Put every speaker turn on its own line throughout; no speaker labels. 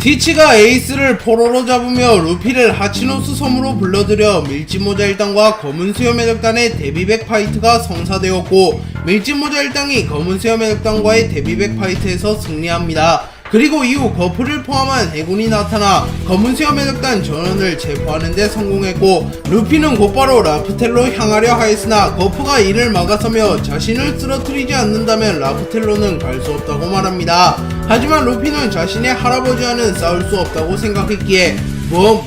티치가 에이스를 포로로 잡으며 루피를 하치노스 섬으로 불러들여 밀짚모자 일당과 검은수염 해적단의 데뷔백 파이트가 성사되었고, 밀짚모자 일당이 검은수염 해적단과의 데뷔백 파이트에서 승리합니다. 그리고 이후 거프를 포함한 해군이 나타나 검은수염 해적단 전원을 체포하는 데 성공했고, 루피는 곧바로 라프텔로 향하려 하였으나 거프가 이를 막아서며 자신을 쓰러뜨리지 않는다면 라프텔로는 갈 수 없다고 말합니다. 하지만 루피는 자신의 할아버지와는 싸울 수 없다고 생각했기에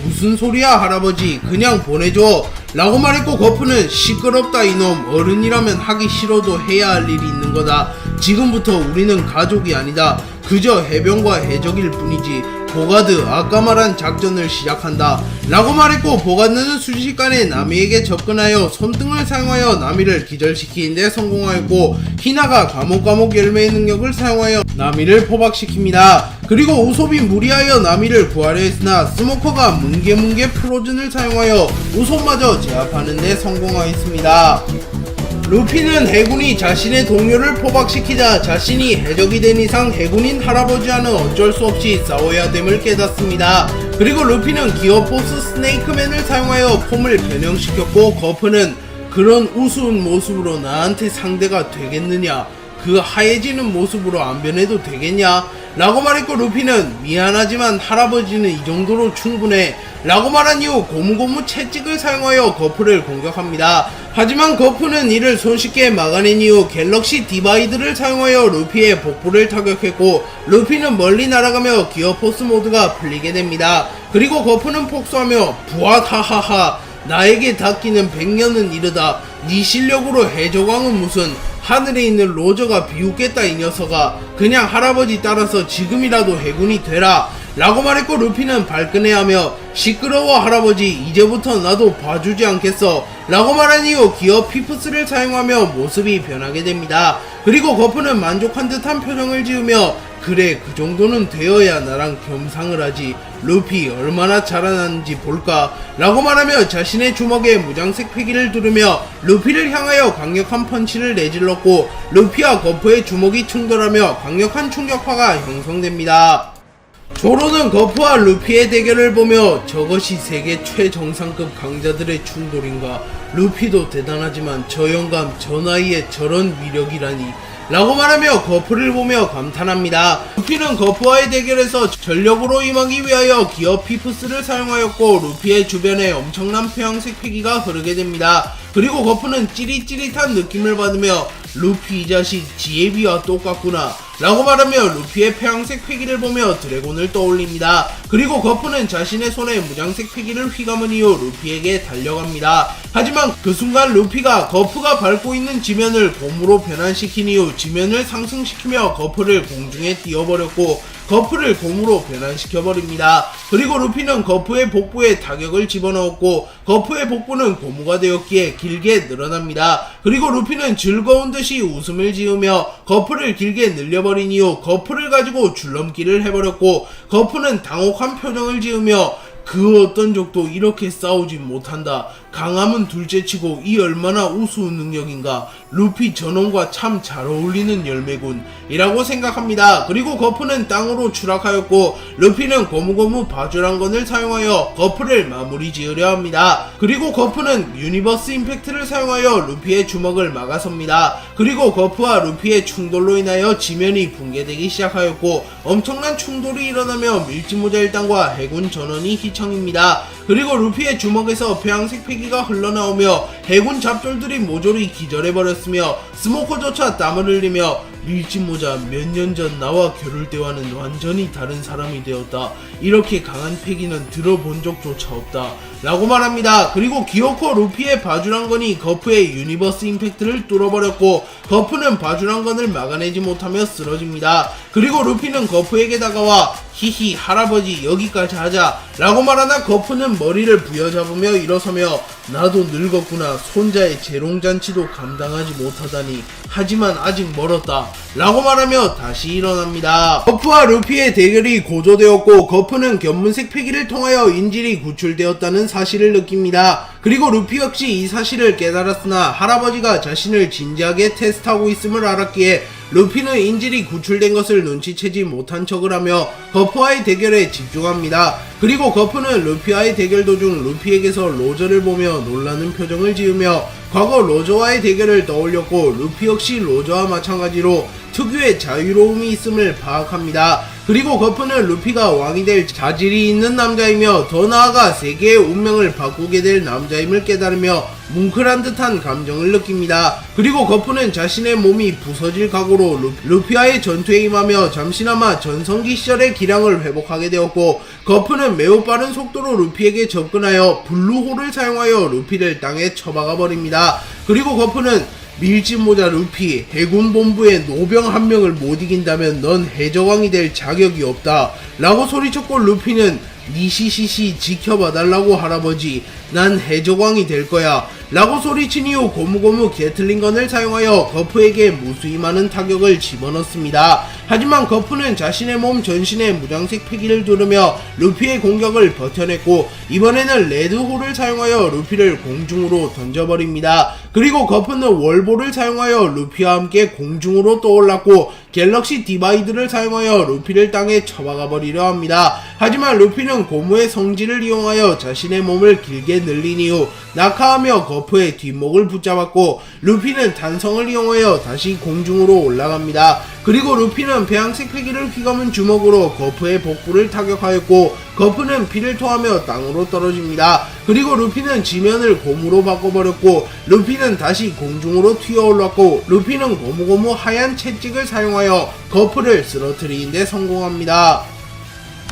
무슨 소리야 할아버지, 그냥 보내줘 라고 말했고, 거프는 시끄럽다 이놈, 어른이라면 하기 싫어도 해야 할 일이 있는 거다. 지금부터 우리는 가족이 아니다. 그저 해병과 해적일 뿐이지. 보가드, 아까 말한 작전을 시작한다 라고 말했고, 보가드는 순식간에 나미에게 접근하여 손등을 사용하여 나미를 기절시키는데 성공하였고, 히나가 감옥 열매의 능력을 사용하여 나미를 포박시킵니다. 그리고 우솝이 무리하여 나미를 구하려 했으나 스모커가 뭉게뭉게 프로즌을 사용하여 우솝마저 제압하는 데 성공하였습니다. 루피는 해군이 자신의 동료를 포박시키자 자신이 해적이 된 이상 해군인 할아버지와는 어쩔 수 없이 싸워야 됨을 깨닫습니다. 그리고 루피는 기어 보스 스네이크맨을 사용하여 폼을 변형시켰고, 거프는 그런 우스운 모습으로 나한테 상대가 되겠느냐, 그 하얘지는 모습으로 안 변해도 되겠냐 라고 말했고, 루피는 미안하지만 할아버지는 이 정도로 충분해 라고 말한 이후 고무고무 채찍을 사용하여 거프를 공격합니다. 하지만 거프는 이를 손쉽게 막아낸 이후 갤럭시 디바이드를 사용하여 루피의 복부를 타격했고, 루피는 멀리 날아가며 기어포스 모드가 풀리게 됩니다. 그리고 거프는 폭소하며 부앗하하하, 나에게 닿기는 100년은 이르다. 네 실력으로 해적왕은 무슨, 하늘에 있는 로저가 비웃겠다 이 녀석아. 그냥 할아버지 따라서 지금이라도 해군이 되라 라고 말했고, 루피는 발끈해하며 시끄러워 할아버지, 이제부터 나도 봐주지 않겠어 라고 말한 이후 기어 피프스를 사용하며 모습이 변하게 됩니다. 그리고 거프는 만족한 듯한 표정을 지으며 그래, 그 정도는 되어야 나랑 겸상을 하지. 루피 얼마나 자라나는지 볼까 라고 말하며 자신의 주먹에 무장색 패기를 두르며 루피를 향하여 강력한 펀치를 내질렀고, 루피와 거프의 주먹이 충돌하며 강력한 충격파가 형성됩니다. 조로는 거프와 루피의 대결을 보며 저것이 세계 최정상급 강자들의 충돌인가, 루피도 대단하지만 저 영감 저 나이에 저런 위력이라니 라고 말하며 거프를 보며 감탄합니다. 루피는 거프와의 대결에서 전력으로 임하기 위하여 기어 피프스를 사용하였고, 루피의 주변에 엄청난 표양색 패기가 흐르게 됩니다. 그리고 거프는 찌릿찌릿한 느낌을 받으며 루피 이 자식 지에비와 똑같구나 라고 말하며 루피의 폐양색 패기를 보며 드래곤을 떠올립니다. 그리고 거프는 자신의 손에 무장색 패기를 휘감은 이후 루피에게 달려갑니다. 하지만 그 순간 루피가 거프가 밟고 있는 지면을 곰으로 변환시킨 이후 지면을 상승시키며 거프를 공중에 띄워버렸고, 거프를 곰으로 변환시켜버립니다. 그리고 루피는 거프의 복부에 타격을 집어넣었고, 거프의 복부는 고무가 되었기에 길게 늘어납니다. 그리고 루피는 즐거운 듯이 웃음을 지으며 거프를 길게 늘려버린 이후 거프를 가지고 줄넘기를 해버렸고, 거프는 당혹한 표정을 지으며 그 어떤 적도 이렇게 싸우지 못한다. 강함은 둘째치고 이 얼마나 우스운 능력인가. 루피 전원과 참 잘 어울리는 열매군 이라고 생각합니다. 그리고 거프는 땅으로 추락하였고, 루피는 고무고무 바주란건을 사용하여 거프를 마무리 지으려 합니다. 그리고 거프는 유니버스 임팩트를 사용하여 루피의 주먹을 막아섭니다. 그리고 거프와 루피의 충돌로 인하여 지면이 붕괴되기 시작하였고, 엄청난 충돌이 일어나며 밀짚모자 일당과 해군 전원이 휘청입니다. 그리고 루피의 주먹에서 폐양색 패기가 흘러나오며 해군 잡졸들이 모조리 기절해버렸으며 스모커조차 땀을 흘리며 밀짚모자, 몇 년 전 나와 겨룰 때와는 완전히 다른 사람이 되었다. 이렇게 강한 패기는 들어본 적조차 없다 라고 말합니다. 그리고 기어코 루피의 바주란건이 거프의 유니버스 임팩트를 뚫어버렸고, 거프는 바주란건을 막아내지 못하며 쓰러집니다. 그리고 루피는 거프에게 다가와 히히 할아버지 여기까지 하자 라고 말하나 거프는 머리를 부여잡으며 일어서며 나도 늙었구나, 손자의 재롱잔치도 감당하지 못하다니, 하지만 아직 멀었다 라고 말하며 다시 일어납니다. 거프와 루피의 대결이 고조되었고, 거프는 견문색 패기를 통하여 인질이 구출되었다는 사실을 느낍니다. 그리고 루피 역시 이 사실을 깨달았으나 할아버지가 자신을 진지하게 테스트하고 있음을 알았기에 루피는 인질이 구출된 것을 눈치채지 못한 척을 하며 거프와의 대결에 집중합니다. 그리고 거프는 루피와의 대결 도중 루피에게서 로저를 보며 놀라는 표정을 지으며 과거 로저와의 대결을 떠올렸고 루피 역시 로저와 마찬가지로 특유의 자유로움이 있음을 파악합니다. 그리고 거프는 루피가 왕이 될 자질이 있는 남자이며 더 나아가 세계의 운명을 바꾸게 될 남자임을 깨달으며 뭉클한 듯한 감정을 느낍니다. 그리고 거프는 자신의 몸이 부서질 각오로 루피와의 전투에 임하며 잠시나마 전성기 시절의 기량을 회복하게 되었고 거프는 매우 빠른 속도로 루피에게 접근하여 블루홀을 사용하여 루피를 땅에 쳐박아 버립니다. 그리고 거프는 밀짚모자 루피, 해군 본부의 노병 한 명을 못 이긴다면 넌 해적왕이 될 자격이 없다 라고 소리쳤고 루피는 니시시시 지켜봐달라고 할아버지, 난 해적왕이 될 거야 라고 소리친 이후 고무고무 게틀링건을 사용하여 거프에게 무수히 많은 타격을 집어넣습니다. 하지만 거프는 자신의 몸 전신에 무장색 패기를 두르며 루피의 공격을 버텨냈고 이번에는 레드홀을 사용하여 루피를 공중으로 던져버립니다. 그리고 거프는 월볼을 사용하여 루피와 함께 공중으로 떠올랐고 갤럭시 디바이드를 사용하여 루피를 땅에 쳐박아 버리려 합니다. 하지만 루피는 고무의 성질을 이용하여 자신의 몸을 길게 늘린 이후 낙하하며 거프의 뒷목을 붙잡았고 루피는 단성을 이용하여 다시 공중으로 올라갑니다. 그리고 루피는 배양색 패기를 휘감은 주먹으로 거프의 복부를 타격하였고 거프는 피를 토하며 땅으로 떨어집니다. 그리고 루피는 지면을 고무로 바꿔버렸고 루피는 다시 공중으로 튀어올랐고 루피는 고무고무 하얀 채찍을 사용하여 거프를 쓰러뜨리는 데 성공합니다.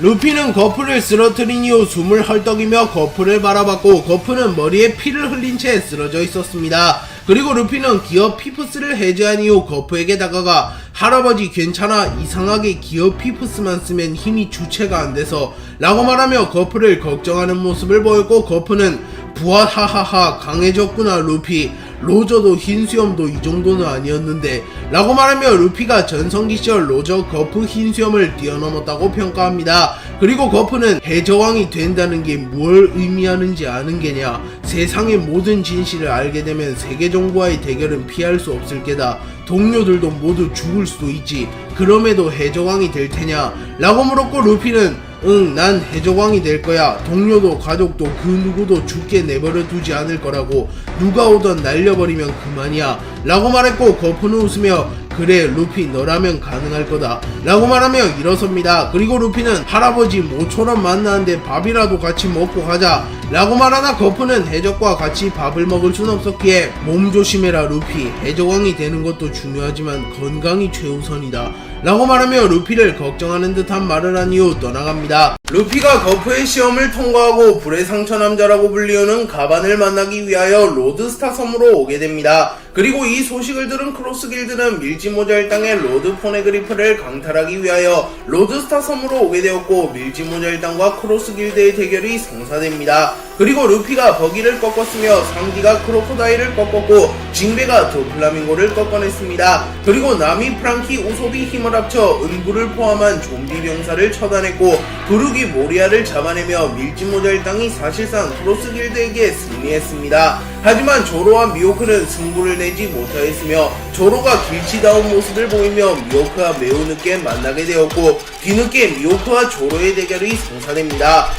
루피는 거프를 쓰러뜨린 이후 숨을 헐떡이며 거프를 바라봤고 거프는 머리에 피를 흘린 채 쓰러져 있었습니다. 그리고 루피는 기어 피프스를 해제한 이후 거프에게 다가가 할아버지 괜찮아, 이상하게 기어 피프스만 쓰면 힘이 주체가 안돼서 라고 말하며 거프를 걱정하는 모습을 보였고 거프는 부하하하하 강해졌구나 루피, 로저도 흰수염도 이 정도는 아니었는데 라고 말하며 루피가 전성기시절 로저 거프 흰수염을 뛰어넘었다고 평가합니다. 그리고 거프는 해적왕이 된다는 게 뭘 의미하는지 아는 게냐, 세상의 모든 진실을 알게 되면 세계정부와의 대결은 피할 수 없을 게다, 동료들도 모두 죽을 수도 있지, 그럼에도 해적왕이 될 테냐 라고 물었고 루피는 응, 난 해적왕이 될 거야. 동료도 가족도 그 누구도 죽게 내버려 두지 않을 거라고. 누가 오던 날려버리면 그만이야 라고 말했고 거프는 웃으며 그래 루피 너라면 가능할 거다 라고 말하며 일어섭니다. 그리고 루피는 할아버지 모처럼 만나는데 밥이라도 같이 먹고 가자 라고 말하나 거프는 해적과 같이 밥을 먹을 순 없었기에 몸 조심해라 루피, 해적왕이 되는 것도 중요하지만 건강이 최우선이다 라고 말하며 루피를 걱정하는 듯한 말을 한 이후 떠나갑니다. 루피가 거프의 시험을 통과하고 불의 상처 남자라고 불리우는 가반을 만나기 위하여 로드스타 섬으로 오게 됩니다. 그리고 이 소식을 들은 크로스 길드는 밀짚모자 일당의 로드 포네그리프를 강탈하기 위하여 로드스타 섬으로 오게 되었고 밀짚모자 일당과 크로스 길드의 대결이 성사됩니다. 그리고 루피가 버기를 꺾었으며 상디가 크로코다일을 꺾었고 징베가 드플라밍고를 꺾어냈습니다. 그리고 나미, 프랑키, 우소비 힘을 합쳐 은구를 포함한 좀비 병사를 처단했고 부르기 모리아를 잡아내며 밀짚모자 일당이 사실상 크로스 길드에게 승리했습니다. 하지만 조로와 미호크는 승부를 내지 못하였으며 조로가 길치다운 모습을 보이며 미호크와 매우 늦게 만나게 되었고 뒤늦게 미호크와 조로의 대결이 성사됩니다.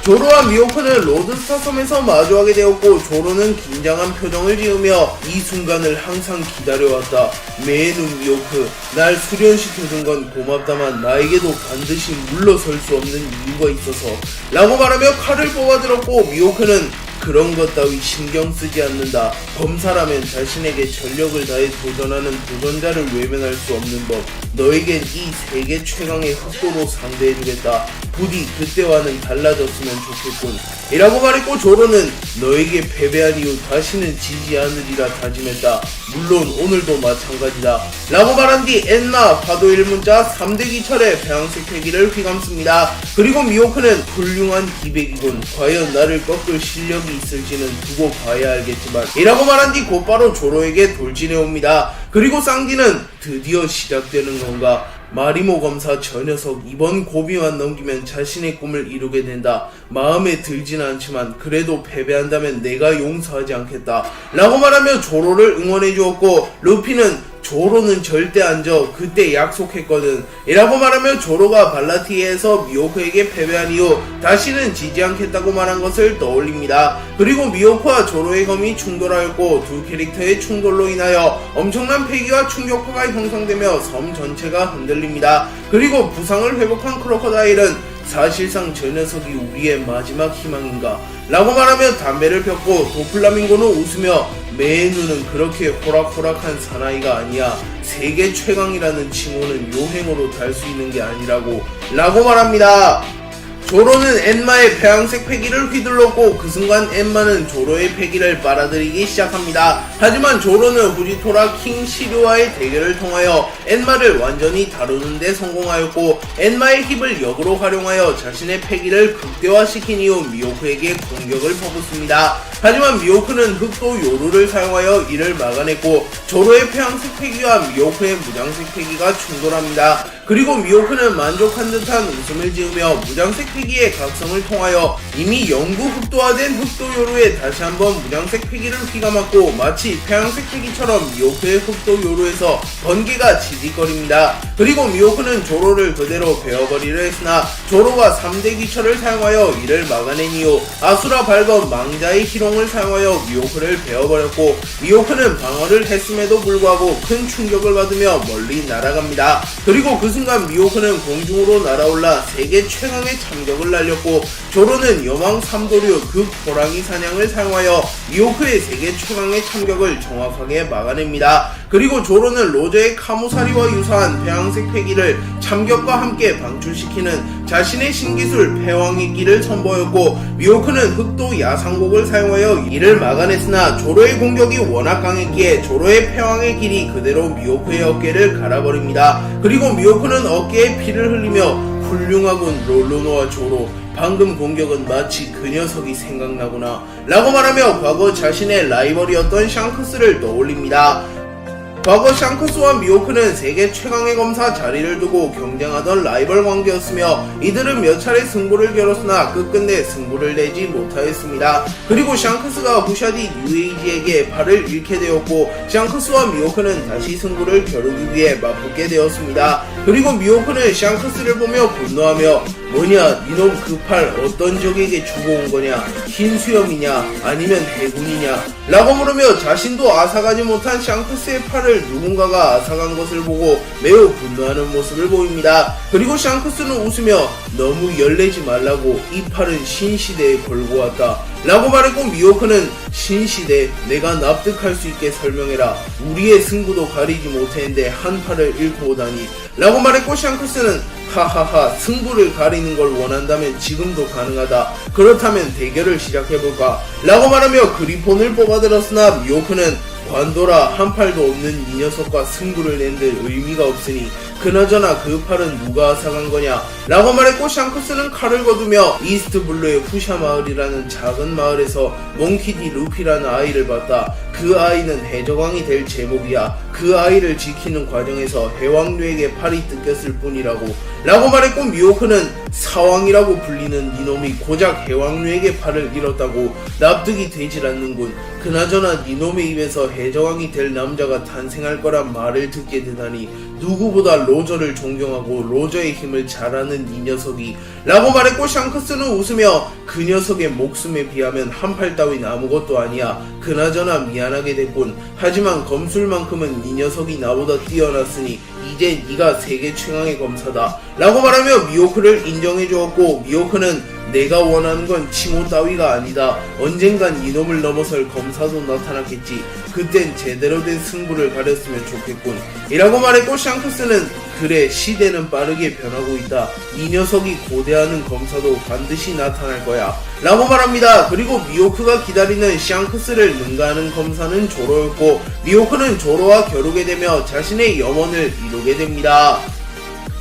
조로와 미호크는 로드스타 섬에서 마주하게 되었고 조로는 긴장한 표정을 지으며 이 순간을 항상 기다려왔다. 매눈 미호크, 날 수련시켜준 건 고맙다만 나에게도 반드시 물러설 수 없는 이유가 있어서 라고 말하며 칼을 뽑아들었고 미호크는 그런 것 따위 신경 쓰지 않는다. 검사라면 자신에게 전력을 다해 도전하는 도전자를 외면할 수 없는 법. 너에겐 이 세계 최강의 흑도로 상대해주겠다. 부디 그때와는 달라졌으면 좋겠군 이라고 말했고 조로는 너에게 패배한 이후 다시는 지지 않으리라 다짐했다. 물론 오늘도 마찬가지다 라고 말한 뒤 엔나, 파도 1문자 3대 기철의 배양색 패기를 휘감습니다. 그리고 미호크는 훌륭한 기백이군. 과연 나를 꺾을 실력이 있을지는 두고 봐야 알겠지만 이라고 말한 뒤 곧바로 조로에게 돌진해옵니다. 그리고 쌍디는 드디어 시작되는 건가? 마리모 검사 저 녀석 이번 고비만 넘기면 자신의 꿈을 이루게 된다. 마음에 들진 않지만 그래도 패배한다면 내가 용서하지 않겠다 라고 말하며 조로를 응원해 주었고 루피는 조로는 절대 안 져. 그때 약속했거든. 이라고 말하며 조로가 발라티에서 미호크에게 패배한 이후 다시는 지지 않겠다고 말한 것을 떠올립니다. 그리고 미호크와 조로의 검이 충돌하였고 두 캐릭터의 충돌로 인하여 엄청난 패기와 충격파가 형성되며 섬 전체가 흔들립니다. 그리고 부상을 회복한 크로커다일은 사실상 저 녀석이 우리의 마지막 희망인가? 라고 말하며 담배를 폈고 도플라밍고는 웃으며 매의 눈은 그렇게 호락호락한 사나이가 아니야. 세계 최강이라는 칭호는 요행으로 달 수 있는 게 아니라고 라고 말합니다. 조로는 엔마의 폐왕색 패기를 휘둘렀고 그 순간 엔마는 조로의 패기를 빨아들이기 시작합니다. 하지만 조로는 후지토라 킹 시류와의 대결을 통하여 엔마를 완전히 다루는 데 성공하였고 엔마의 힙을 역으로 활용하여 자신의 패기를 극대화시킨 이후 미호크에게 공격을 퍼붓습니다. 하지만 미호크는 흑도 요루를 사용하여 이를 막아냈고 조로의 폐왕색 패기와 미호크의 무장색 패기가 충돌합니다. 그리고 미호크는 만족한 듯한 웃음을 지으며 무장색 패기의 각성을 통하여 이미 영구 흑도화된 흑도 요루에 다시 한번 무장색 패기를 휘감았고 마치 폐왕색 패기처럼 미호크의 흑도 요루에서 번개가 지직거립니다. 그리고 미호크는 조로를 그대로 베어버리려 했으나 조로가 3대 귀철을 사용하여 이를 막아낸 이후 아수라 발건 망자의 희롱을 사용하여 미호크를 베어버렸고 미호크는 방어를 했음에도 불구하고 큰 충격을 받으며 멀리 날아갑니다. 그리고 그 순간 미호크는 공중으로 날아올라 세계 최강의 참격을 날렸고 조로는 여망 삼도류 극 호랑이 사냥을 사용하여 미호크의 세계 최강의 참격을 정확하게 막아냅니다. 그리고 조로는 로저의 카무사리와 유사한 폐왕색 패기를 참격과 함께 방출시키는 자신의 신기술 패왕의 기를 선보였고 미호크는 흑도 야상곡을 사용하여 이를 막아냈으나 조로의 공격이 워낙 강했기에 조로의 패왕의 길이 그대로 미호크의 어깨를 갈아버립니다. 그리고 미호크는 어깨에 피를 흘리며 훌륭하군 롤로노와 조로, 방금 공격은 마치 그 녀석이 생각나구나 라고 말하며 과거 자신의 라이벌이었던 샹크스를 떠올립니다. 과거 샹크스와 미호크는 세계 최강의 검사 자리를 두고 경쟁하던 라이벌 관계였으며 이들은 몇 차례 승부를 겨뤘으나 끝끝내 승부를 내지 못하였습니다. 그리고 샹크스가 후샤디 뉴에이지에게 팔을 잃게 되었고 샹크스와 미호크는 다시 승부를 겨루기 위해 맞붙게 되었습니다. 그리고 미호크는 샹크스를 보며 분노하며 뭐냐 니놈 그 팔 어떤 적에게 주고 온 거냐, 흰 수염이냐 아니면 해군이냐 라고 물으며 자신도 앗아가지 못한 샹크스의 팔을 누군가가 앗아간 것을 보고 매우 분노하는 모습을 보입니다. 그리고 샹크스는 웃으며 너무 열내지 말라고 이 팔은 신시대에 걸고 왔다 라고 말했고 미호크는 신시대 내가 납득할 수 있게 설명해라. 우리의 승부도 가리지 못했는데 한 팔을 잃고 오다니 라고 말했고 샹크스는 하하하 승부를 가리는 걸 원한다면 지금도 가능하다. 그렇다면 대결을 시작해볼까 라고 말하며 그리폰을 뽑아들었으나 미호크는 관도라 한 팔도 없는 이 녀석과 승부를 낸들 의미가 없으니 그나저나 그 팔은 누가 앗아간 거냐 라고 말했고 샹크스는 칼을 거두며 이스트블루의 후샤 마을이라는 작은 마을에서 몽키디 루피라는 아이를 봤다. 그 아이는 해적왕이 될 제목이야. 그 아이를 지키는 과정에서 해왕류에게 팔이 뜯겼을 뿐이라고 라고 말했고 미호크는 사왕이라고 불리는 이놈이 고작 해왕류에게 팔을 잃었다고 납득이 되질 않는군. 그나저나 이놈의 입에서 해적왕이 될 남자가 탄생할 거란 말을 듣게 되다니 누구보다 로저를 존경하고 로저의 힘을 잘 아는 이 녀석이 라고 말했고 샹크스는 웃으며 그 녀석의 목숨에 비하면 한 팔 따윈 아무것도 아니야. 그나저나 미안하게 됐군. 하지만 검술만큼은 이 녀석이 나보다 뛰어났으니 이제 네가 세계 최강의 검사다 라고 말하며 미호크를 인정해주었고 미호크는 내가 원하는 건 칭호 따위가 아니다. 언젠간 이놈을 넘어설 검사도 나타났겠지. 그땐 제대로 된 승부를 가렸으면 좋겠군 이라고 말했고 샹크스는 그래 시대는 빠르게 변하고 있다. 이 녀석이 고대하는 검사도 반드시 나타날 거야 라고 말합니다. 그리고 미호크가 기다리는 샹크스를 능가하는 검사는 조로였고 미호크는 조로와 겨루게 되며 자신의 염원을 이루게 됩니다.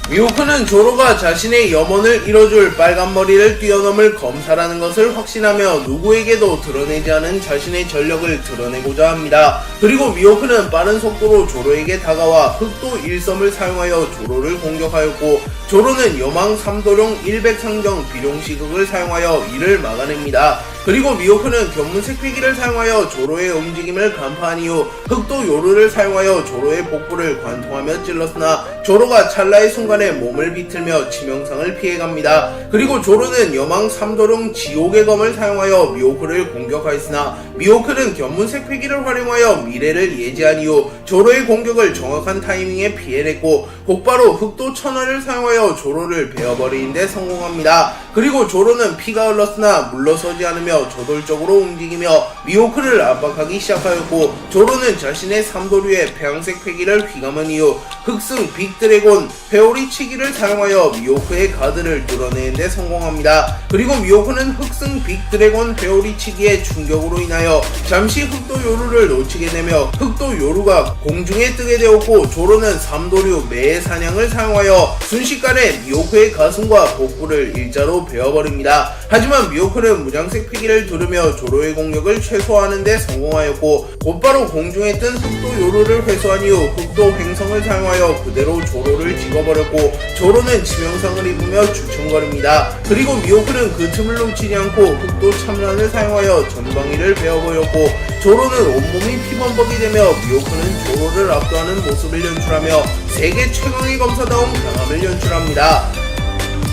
미호크는 조로가 자신의 염원을 이뤄줄 빨간 머리를 뛰어넘을 검사라는 것을 확신하며 누구에게도 드러내지 않은 자신의 전력을 드러내고자 합니다. 그리고 미호크는 빠른 속도로 조로에게 다가와 흑도 일섬을 사용하여 조로를 공격하였고 조로는 여망 삼도룡 100상정 비룡시극을 사용하여 이를 막아냅니다. 그리고 미호크는 견문색 회기를 사용하여 조로의 움직임을 간파한 이후 흑도 요루를 사용하여 조로의 복부를 관통하며 찔렀으나 조로가 찰나의 순간에 몸을 비틀며 치명상을 피해갑니다. 그리고 조로는 여망 삼도룡 지옥의 검을 사용하여 미호크를 공격하였으나 미호크는 견문색 회기를 활용하여 미래를 예지한 이후 조로의 공격을 정확한 타이밍에 피해냈고 곧바로 흑도 천하를 사용하여 조로를 베어버리는 데 성공합니다. 그리고 조로는 피가 흘렀으나 물러서지 않으며 저돌적으로 움직이며 미호크를 압박하기 시작하였고 조로는 자신의 삼도류의 폐양색 회기를 휘감은 이후 흑승 빅드래곤 회오리치기를 사용하여 미호크의 가드를 뚫어내는 데 성공합니다. 그리고 미호크는 흑승 빅드래곤 회오리치기의 충격으로 인하여 잠시 흑도 요루를 놓치게 되며 흑도 요루가 공중에 뜨게 되었고 조로는 삼도류 매의 사냥을 사용하여 순식간에 미호크의 가슴과 복부를 일자로 베어버립니다. 하지만 미호크는 무장색 피기를 두르며 조로의 공격을 최소화하는 데 성공하였고 곧바로 공중에 뜬 흑도 요루를 회수한 이후 흑도 횡성을 사용하여 그대로 조로를 찍어버렸고 조로는 치명상을 입으며 주춤거립니다. 그리고 미호크는 그 틈을 놓치지 않고 흑도 참란을 사용하여 전방위를 베어버렸고 조로는 온몸이 피범벅이 되며 미호크는 조로를 압도하는 모습을 연출하며 세계 최강의 검사다운 강함을 연출합니다.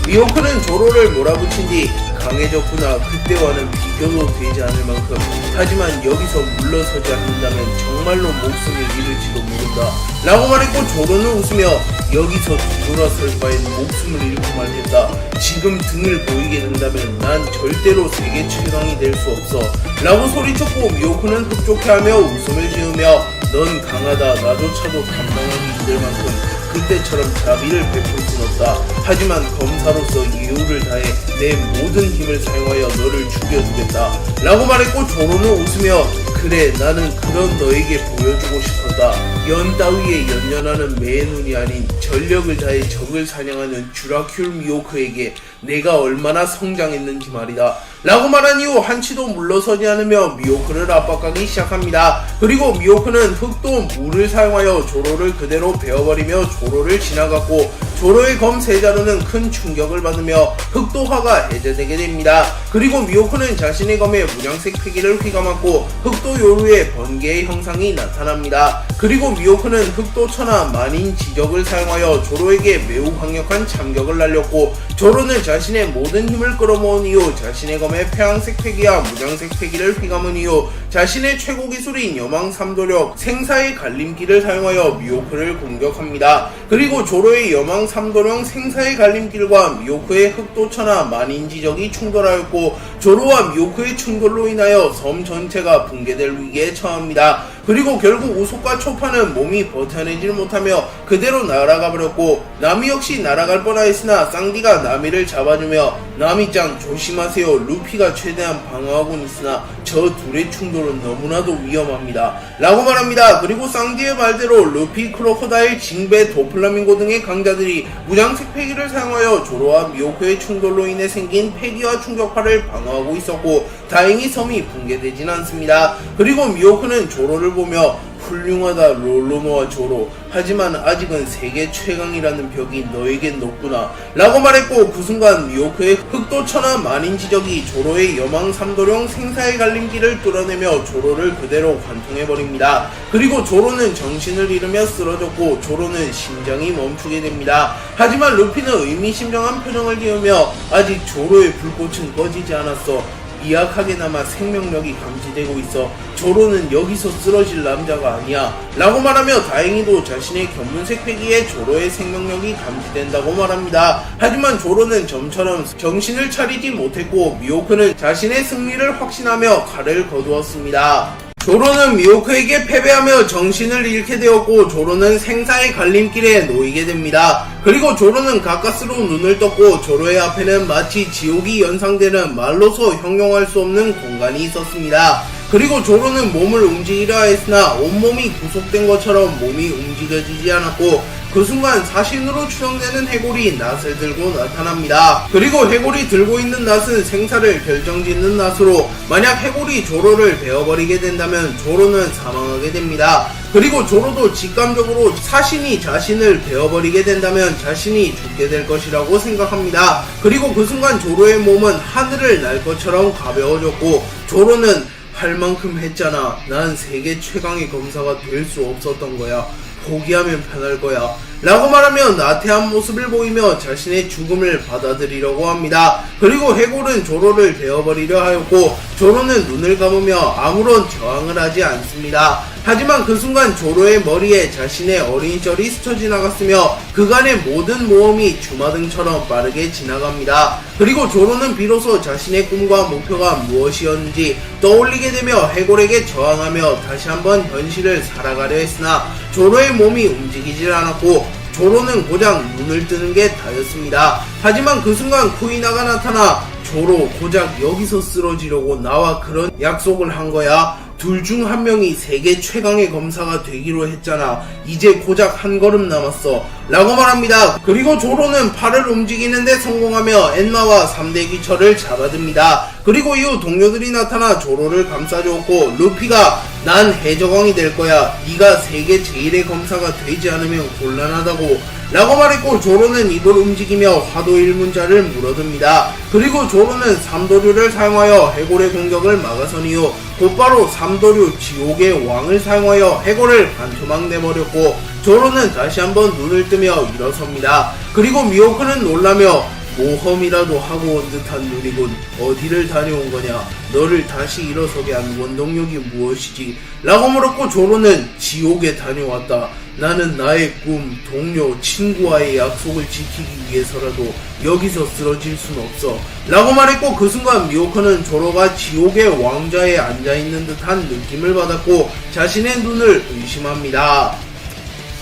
미호크는 조로를 몰아붙인 뒤 강해졌구나, 그때와는 비교도 되지 않을 만큼, 하지만 여기서 물러서지 않는다면 정말로 목숨을 잃을지도 모른다 라고 말했고 조로는 웃으며 여기서 뒤돌아설 바엔 목숨을 잃고만 했다. 지금 등을 보이게 된다면 난 절대로 세계 최강이 될 수 없어 라고 소리쳤고 미호크는 흡족해하며 웃음을 지으며 넌 강하다, 나조차도 감당하기 힘들 만큼 그때처럼 자비를 베풀 순 없다. 하지만 검사로서 이유를 다해 내 모든 힘을 사용하여 너를 죽여주겠다 라고 말했고 조로는 웃으며 그래, 나는 그런 너에게 보여주고 싶었다. 연 따위에 연연하는 매의 눈이 아닌 전력을 다해 적을 사냥하는 쥬라큘 미호크에게 내가 얼마나 성장했는지 말이다 라고 말한 이후 한치도 물러서지 않으며 미호크를 압박하기 시작합니다. 그리고 미호크는 흑도 물을 사용하여 조로를 그대로 베어버리며 조로를 지나갔고 조로의 검 세자루는 큰 충격을 받으며 흑도화가 해제되게 됩니다. 그리고 미호크는 자신의 검에 무장색 피기를 휘감았고 흑도 요루의 번개의 형상이 나타납니다. 그리고 미호크는 흑도 천하 만인 지적을 사용하여 조로에게 매우 강력한 참격을 날렸고 조로는 자신의 모든 힘을 끌어모은 이후 자신의 검에 폐양색 패기와 무장색 패기를 휘감은 이후 자신의 최고 기술인 여망 삼도력 생사의 갈림길을 사용하여 미호크를 공격합니다. 그리고 조로의 여망 삼도령 생사의 갈림길과 미호크의 흑도천하 만인지적이 충돌하였고 조로와 미호크의 충돌로 인하여 섬 전체가 붕괴될 위기에 처합니다. 그리고 결국 우속과 초파는 몸이 버텨내질 못하며 그대로 날아가 버렸고 나미 역시 날아갈 뻔하였으나 쌍디가 나미를 잡아주며 나미짱 조심하세요, 루피가 최대한 방어하곤 있으나 저 둘의 충돌은 너무나도 위험합니다 라고 말합니다. 그리고 쌍디의 말대로 루피, 크로코다일, 징베, 도플라밍고 등의 강자들이 무장색 패기를 사용하여 조로와 미호크의 충돌로 인해 생긴 패기와 충격파를 방어하고 있었고 다행히 섬이 붕괴되진 않습니다. 그리고 미호크는 조로를 보며 훌륭하다 롤로노와 조로, 하지만 아직은 세계 최강이라는 벽이 너에겐 높구나 라고 말했고 그 순간 미호크의 흑도천하 만인지적이 조로의 여망 삼도령 생사의 갈림길을 뚫어내며 조로를 그대로 관통해버립니다. 그리고 조로는 정신을 잃으며 쓰러졌고 조로는 심장이 멈추게 됩니다. 하지만 루피는 의미심장한 표정을 지으며 아직 조로의 불꽃은 꺼지지 않았어. 미약하게나마 생명력이 감지되고 있어. 조로는 여기서 쓰러질 남자가 아니야 라고 말하며 다행히도 자신의 견문색 패기에 조로의 생명력이 감지된다고 말합니다. 하지만 조로는 점처럼 정신을 차리지 못했고 미호크는 자신의 승리를 확신하며 칼을 거두었습니다. 조로는 미호크에게 패배하며 정신을 잃게 되었고 조로는 생사의 갈림길에 놓이게 됩니다. 그리고 조로는 가까스로 눈을 떴고 조로의 앞에는 마치 지옥이 연상되는 말로서 형용할 수 없는 공간이 있었습니다. 그리고 조로는 몸을 움직이려 했으나 온몸이 구속된 것처럼 몸이 움직여지지 않았고 그 순간 사신으로 추정되는 해골이 낫을 들고 나타납니다. 그리고 해골이 들고 있는 낫은 생사를 결정짓는 낫으로 만약 해골이 조로를 베어버리게 된다면 조로는 사망하게 됩니다. 그리고 조로도 직감적으로 사신이 자신을 베어버리게 된다면 자신이 죽게 될 것이라고 생각합니다. 그리고 그 순간 조로의 몸은 하늘을 날 것처럼 가벼워졌고 조로는 할 만큼 했잖아. 난 세계 최강의 검사가 될 수 없었던 거야. 포기하면 편할 거야. 라고 말하며 나태한 모습을 보이며 자신의 죽음을 받아들이려고 합니다. 그리고 해골은 조로를 베어버리려 하였고 조로는 눈을 감으며 아무런 저항을 하지 않습니다. 하지만 그 순간 조로의 머리에 자신의 어린 시절이 스쳐 지나갔으며 그간의 모든 모험이 주마등처럼 빠르게 지나갑니다. 그리고 조로는 비로소 자신의 꿈과 목표가 무엇이었는지 떠올리게 되며 해골에게 저항하며 다시 한번 현실을 살아가려 했으나 조로의 몸이 움직이질 않았고 조로는 고작 눈을 뜨는 게 다였습니다. 하지만 그 순간 쿠이나가 나타나 조로 고작 여기서 쓰러지려고 나와 그런 약속을 한 거야. 둘 중 한 명이 세계 최강의 검사가 되기로 했잖아. 이제 고작 한 걸음 남았어. 라고 말합니다. 그리고 조로는 팔을 움직이는데 성공하며 엔마와 3대 귀철을 잡아듭니다. 그리고 이후 동료들이 나타나 조로를 감싸주었고 루피가 난 해적왕이 될 거야. 네가 세계 제일의 검사가 되지 않으면 곤란하다고 라고 말했고 조로는 입을 움직이며 화도 1문자를 물어듭니다. 그리고 조로는 삼도류를 사용하여 해골의 공격을 막아선 이후 곧바로 삼도류 지옥의 왕을 사용하여 해골을 반토막 내버렸고 조로는 다시 한번 눈을 뜨며 일어섭니다. 그리고 미호크는 놀라며 모험이라도 하고 온 듯한 눈이군. 어디를 다녀온 거냐? 너를 다시 일어서게 한 원동력이 무엇이지? 라고 물었고 조로는 지옥에 다녀왔다. 나는 나의 꿈, 동료, 친구와의 약속을 지키기 위해서라도 여기서 쓰러질 순 없어. 라고 말했고 그 순간 미호크는 조로가 지옥의 왕좌에 앉아있는 듯한 느낌을 받았고 자신의 눈을 의심합니다.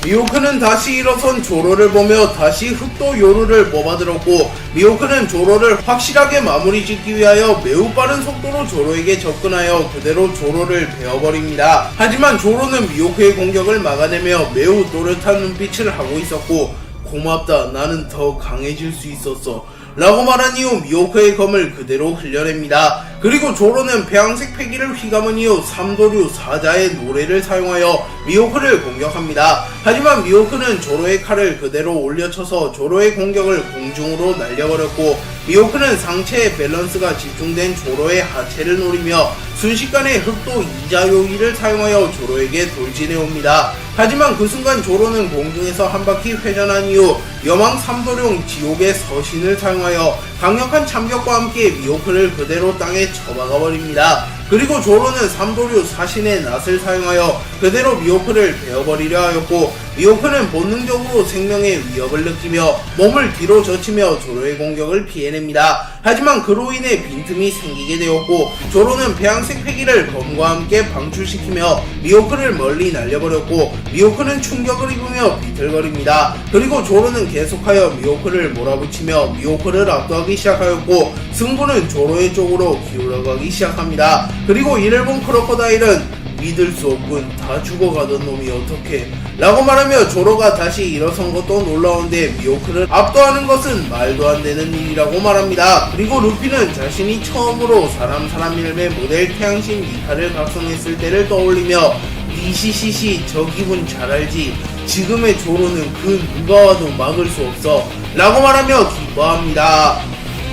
미호크는 다시 일어선 조로를 보며 다시 흑도 요루를 뽑아들었고 미호크는 조로를 확실하게 마무리 짓기 위하여 매우 빠른 속도로 조로에게 접근하여 그대로 조로를 베어버립니다. 하지만 조로는 미호크의 공격을 막아내며 매우 또렷한 눈빛을 하고 있었고 고맙다. 나는 더 강해질 수 있었어. 라고 말한 이후 미호크의 검을 그대로 흘려냅니다. 그리고 조로는 배양색 패기를 휘감은 이후 삼도류 사자의 노래를 사용하여 미호크를 공격합니다. 하지만 미호크는 조로의 칼을 그대로 올려쳐서 조로의 공격을 공중으로 날려버렸고 미호크는 상체의 밸런스가 집중된 조로의 하체를 노리며 순식간에 흑도 이자요이를 사용하여 조로에게 돌진해옵니다. 하지만 그 순간 조로는 공중에서 한 바퀴 회전한 이후 여망 삼도룡 지옥의 서신을 사용하여 강력한 참격과 함께 미호크를 그대로 땅에 쳐박아 버립니다. 그리고 조로는 삼도류 사신의 낫을 사용하여 그대로 미호크를 베어버리려 하였고 미호크는 본능적으로 생명의 위협을 느끼며 몸을 뒤로 젖히며 조로의 공격을 피해냅니다. 하지만 그로 인해 빈틈이 생기게 되었고 조로는 배양색 패기를 검과 함께 방출시키며 미호크를 멀리 날려버렸고 미호크는 충격을 입으며 비틀거립니다. 그리고 조로는 계속하여 미호크를 몰아붙이며 미호크를 압도하기 시작하였고 승부는 조로의 쪽으로 기울어가기 시작합니다. 그리고 이를 본 크로커다일은 믿을 수 없군. 다 죽어가던 놈이 어떻게 라고 말하며 조로가 다시 일어선 것도 놀라운데 미호크를 압도하는 것은 말도 안 되는 일이라고 말합니다. 그리고 루피는 자신이 처음으로 사람 일매 모델 태양신 미카를 각성했을 때를 떠올리며 이시시시 저 기분 잘 알지. 지금의 조로는 그 누가 와도 막을 수 없어 라고 말하며 기뻐합니다.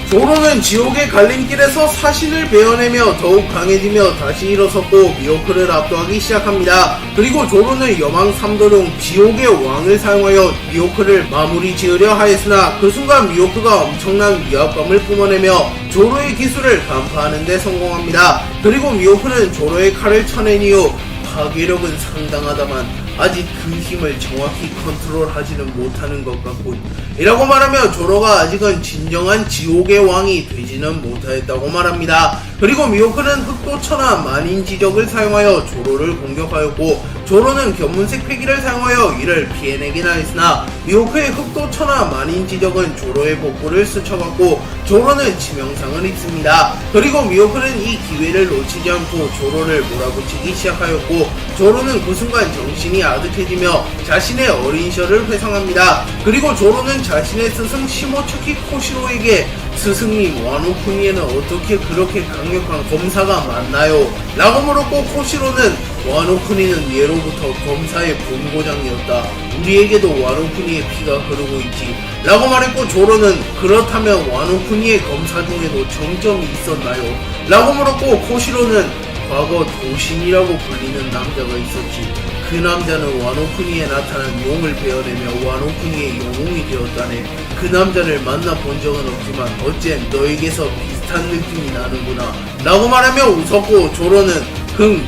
조로는 지옥의 갈림길에서 사신을 베어내며 더욱 강해지며 다시 일어섰고 미호크를 압도하기 시작합니다. 그리고 조로는 여망 삼도룡 지옥의 왕을 사용하여 미호크를 마무리 지으려 하였으나 그 순간 미호크가 엄청난 위압감을 뿜어내며 조로의 기술을 간파하는 데 성공합니다. 그리고 미호크는 조로의 칼을 쳐낸 이후 파괴력은 상당하다만 아직 그 힘을 정확히 컨트롤하지는 못하는 것 같군. 이라고 말하며 조로가 아직은 진정한 지옥의 왕이 되지는 못하였다고 말합니다. 그리고 미호크는 흑도천하 만인지적을 사용하여 조로를 공격하였고, 조로는 견문색 패기를 사용하여 이를 피해내긴 하였으나 미호크의 흑도천하 만인지적은 조로의 복부를 스쳐갔고 조로는 치명상을 입습니다. 그리고 미호크는 이 기회를 놓치지 않고 조로를 몰아붙이기 시작하였고, 조로는 그 순간 정신이 아득해지며 자신의 어린 시절을 회상합니다. 그리고 조로는 자신의 스승 시모츠키 코시로에게 스승님, 와노쿠니에는 어떻게 그렇게 강력한 검사가 많나요? 라고 물었고, 코시로는 와노쿠니는 예로부터 검사의 본고장이었다. 우리에게도 와노쿠니의 피가 흐르고 있지. 라고 말했고, 조로는 그렇다면 와노쿠니의 검사 중에도 정점이 있었나요? 라고 물었고, 코시로는 과거 도신이라고 불리는 남자가 있었지. 그 남자는 와노쿠니에 나타난 용을 베어내며 와노쿠니의 영웅이 되었다네. 그 남자를 만나본 적은 없지만 어쨌든 너에게서 비슷한 느낌이 나는구나. 라고 말하며 웃었고, 조로는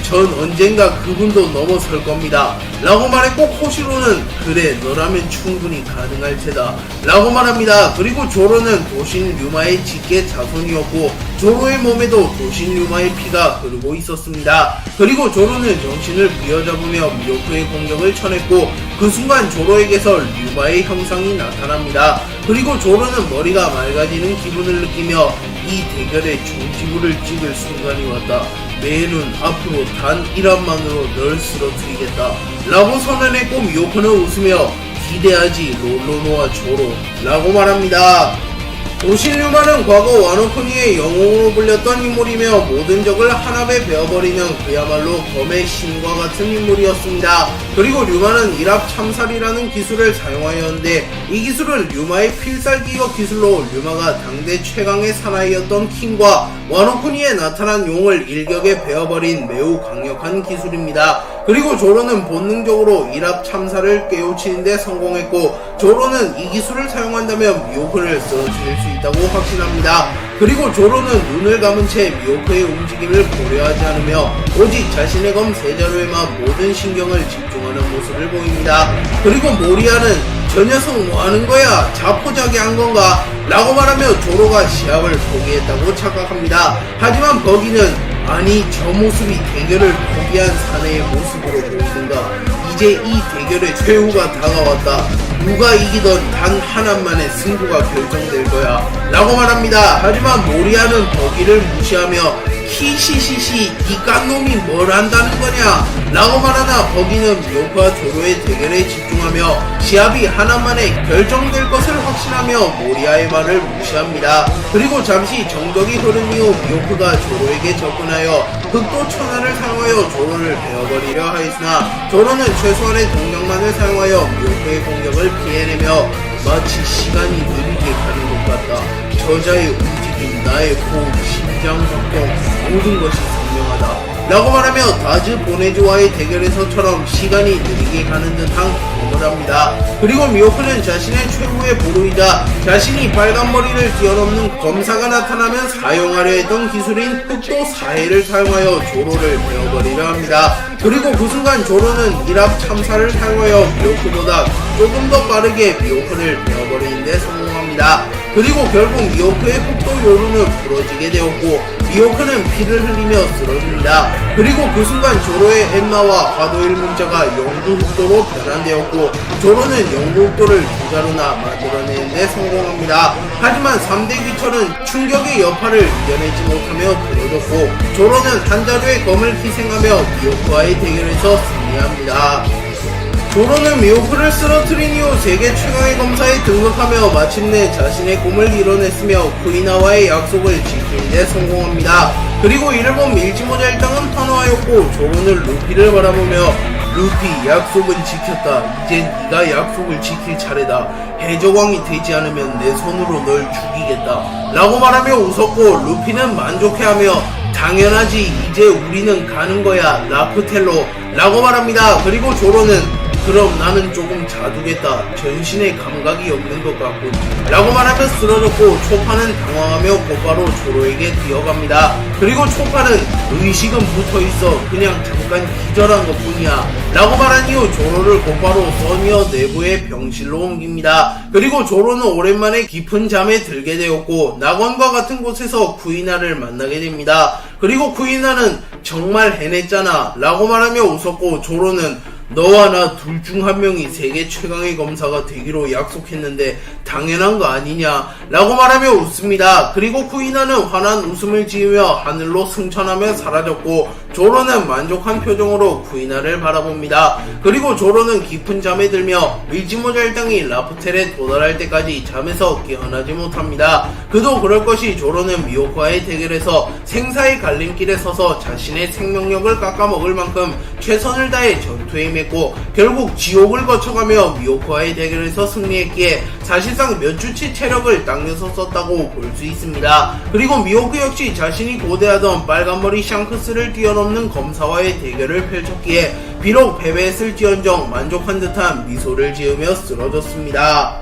전 언젠가 그분도 넘어설 겁니다. 라고 말했고, 코시로는 그래, 너라면 충분히 가능할 테다. 라고 말합니다. 그리고 조로는 도신 류마의 직계 자손이었고, 조로의 몸에도 도신 류마의 피가 흐르고 있었습니다. 그리고 조로는 정신을 부여잡으며 미호크의 공격을 쳐냈고, 그 순간 조로에게서 류마의 형상이 나타납니다. 그리고 조로는 머리가 맑아지는 기분을 느끼며 이 대결의 종지부를 찍을 순간이 왔다. 매일은 앞으로 단 1합만으로 널 쓰러뜨리겠다. 라고 선언했고, 미호크는 웃으며 기대하지 롤로노와 조로 라고 말합니다. 도신 류마는 과거 와노쿠니의 영웅으로 불렸던 인물이며 모든 적을 한압에 베어버리는 그야말로 검의 신과 같은 인물이었습니다. 그리고 류마는 일합 참살이라는 기술을 사용하였는데, 이 기술은 류마의 필살기격 기술로 류마가 당대 최강의 사나이였던 킹과 와노쿠니에 나타난 용을 일격에 베어버린 매우 강력한 기술입니다. 그리고 조로는 본능적으로 일합 참사를 깨우치는데 성공했고, 조로는 이 기술을 사용한다면 미호크를 쓰러뜨릴 수 있다고 확신합니다. 그리고 조로는 눈을 감은 채 미호크의 움직임을 고려하지 않으며 오직 자신의 검 세자루에만 모든 신경을 집중하는 모습을 보입니다. 그리고 모리아는 저 녀석 뭐하는 거야? 자포자기한 건가? 라고 말하며 조로가 시합을 포기했다고 착각합니다. 하지만 버기는 아니, 저 모습이 대결을 포기한 사내의 모습으로 보이는가? 이제 이 대결의 최후가 다가왔다. 누가 이기던 단 하나만의 승부가 결정될 거야. 라고 말합니다. 하지만 모리아는 버기를 무시하며 히시시시, 이 깐놈이 뭘 한다는 거냐? 라고 말하나 버기는 미호크와 조로의 대결에 집중하며 시합이 하나만에 결정될 것을 확신하며 모리아의 말을 무시합니다. 그리고 잠시 정적이 흐른 이후 미호크가 조로에게 접근하여 흑도 천하를 사용하여 조로를 베어버리려 하였으나 조로는 최소한의 동력만을 사용하여 미호크의 공격을 피해내며 마치 시간이 느리게 가는 것 같다. 저자의 움직임, 나의 호흡, 심장 작동, 모든 것이 선명하다. 라고 말하며 다즈 보네즈와의 대결에서처럼 시간이 느리게 가는 듯한 경험을 합니다. 그리고 미호크는 자신의 최후의 보루이자 자신이 빨간 머리를 뛰어넘는 검사가 나타나면 사용하려 했던 기술인 흑도 사해를 사용하여 조로를 베어버리려 합니다. 그리고 그 순간 조로는 일합 참사를 사용하여 미호크보다 조금 더 빠르게 미호크를 베어버리는데 성공합니다. 그리고 결국 미호크의 흑도 요루는 부러지게 되었고 미호크는 피를 흘리며 쓰러집니다. 그리고 그 순간 조로의 엔마와 화도일 문자가 영구흑도로 변환되었고 조로는 영구흑도를 두 자루나 만들어내는데 성공합니다. 하지만 3대 귀철은 충격의 여파를 이겨내지 못하며 부러졌고 조로는 한 자루의 검을 희생하며 미호크와의 대결에서 승리합니다. 조로는 미호크를 쓰러뜨린 이후 세계 최강의 검사에 등극하며 마침내 자신의 꿈을 이뤄냈으며 쿠이나와의 약속을 지키는데 성공합니다. 그리고 이를 본 밀지모자 일당은 환호하였고 조로는 루피를 바라보며 루피, 약속은 지켰다. 이젠 네가 약속을 지킬 차례다. 해적왕이 되지 않으면 내 손으로 널 죽이겠다. 라고 말하며 웃었고 루피는 만족해하며 당연하지, 이제 우리는 가는 거야, 라프텔로 라고 말합니다. 그리고 조로는 그럼 나는 조금 자두겠다. 전신에 감각이 없는 것 같군. 라고 말하며 쓰러졌고 초파는 당황하며 곧바로 조로에게 뛰어갑니다. 그리고 초파는 의식은 붙어있어. 그냥 잠깐 기절한 것 뿐이야. 라고 말한 이후 조로를 곧바로 써니어 내부의 병실로 옮깁니다. 그리고 조로는 오랜만에 깊은 잠에 들게 되었고 낙원과 같은 곳에서 쿠이나를 만나게 됩니다. 그리고 쿠이나는 정말 해냈잖아 라고 말하며 웃었고 조로는 너와 나 둘 중 한 명이 세계 최강의 검사가 되기로 약속했는데 당연한 거 아니냐 라고 말하며 웃습니다. 그리고 쿠이나는 환한 웃음을 지으며 하늘로 승천하며 사라졌고 조로는 만족한 표정으로 쿠이나를 바라봅니다. 그리고 조로는 깊은 잠에 들며 밀지모자 일당이 라프텔에 도달할 때까지 잠에서 깨어나지 못합니다. 그도 그럴 것이 조로는 미호카와의 대결에서 생사의 갈림길에 서서 자신의 생명력을 깎아먹을 만큼 최선을 다해 전투에 임했고 결국 지옥을 거쳐가며 미호카와의 대결에서 승리했기에 사실상 몇 주치 체력을 당겨서 썼다고 볼 수 있습니다. 그리고 미호크 역시 자신이 고대하던 빨간머리 샹크스를 뛰어넘는 검사와의 대결을 펼쳤기에 비록 패배했을지언정 만족한 듯한 미소를 지으며 쓰러졌습니다.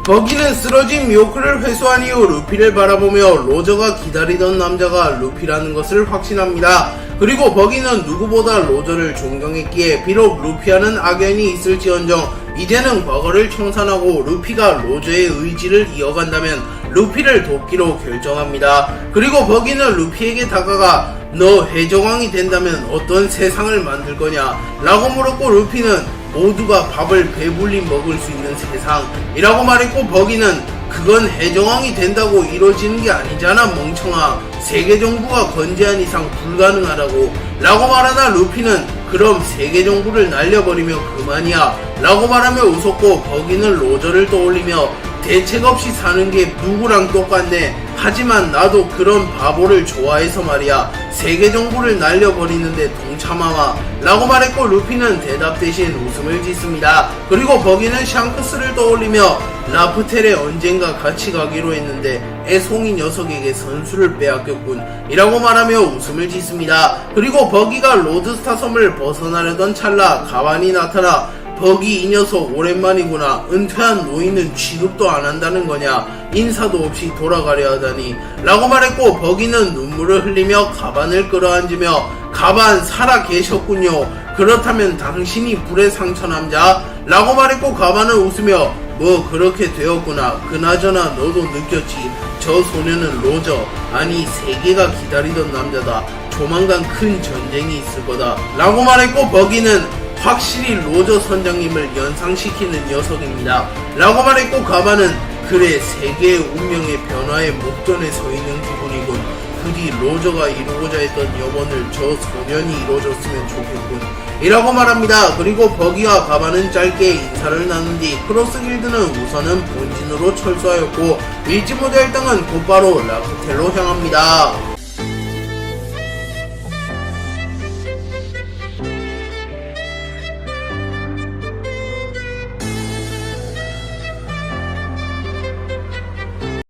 버기는 쓰러진 미호크를 회수한 이후 루피를 바라보며 로저가 기다리던 남자가 루피라는 것을 확신합니다. 그리고 버기는 누구보다 로저를 존경했기에 비록 루피와는 악연이 있을지언정 이제는 과거를 청산하고 루피가 로저의 의지를 이어간다면 루피를 돕기로 결정합니다. 그리고 버기는 루피에게 다가가 너 해적왕이 된다면 어떤 세상을 만들 거냐 라고 물었고 루피는 모두가 밥을 배불리 먹을 수 있는 세상이라고 말했고 버기는 그건 해적왕이 된다고 이루어지는 게 아니잖아 멍청아. 세계 정부가 건재한 이상 불가능하다고 라고 말하나 루피는 그럼 세계 정부를 날려버리면 그만이야 라고 말하며 웃었고 버기는 로저를 떠올리며 대책 없이 사는 게 누구랑 똑같네. 하지만 나도 그런 바보를 좋아해서 말이야. 세계 정부를 날려버리는데 동참하마 라고 말했고 루피는 대답 대신 웃음을 짓습니다. 그리고 버기는 샹크스를 떠올리며 라프텔에 언젠가 같이 가기로 했는데 애송이 녀석에게 선수를 빼앗겼군 이라고 말하며 웃음을 짓습니다. 그리고 버기가 로드스타 섬을 벗어나려던 찰나 가만히 나타나 버기 이 녀석 오랜만이구나. 은퇴한 노인은 취급도 안 한다는 거냐. 인사도 없이 돌아가려 하다니 라고 말했고 버기는 눈물을 흘리며 가반을 끌어안으며 가반 살아 계셨군요. 그렇다면 당신이 불의 상처 남자? 라고 말했고 가반은 웃으며 뭐 그렇게 되었구나. 그나저나 너도 느꼈지. 저 소녀는 로저 아니 세계가 기다리던 남자다. 조만간 큰 전쟁이 있을 거다 라고 말했고 버기는 확실히 로저 선장님을 연상시키는 녀석입니다 라고 말했고 가반은 그래 세계의 운명의 변화의 목전에 서 있는 기분이군. 부디 로저가 이루고자 했던 염원을 저 소년이 이루어졌으면 좋겠군 이라고 말합니다. 그리고 버기와 가반은 짧게 인사를 나눈 뒤 크로스 길드는 우선은 본진으로 철수하였고 밀지모자 일당은 곧바로 라프텔로 향합니다.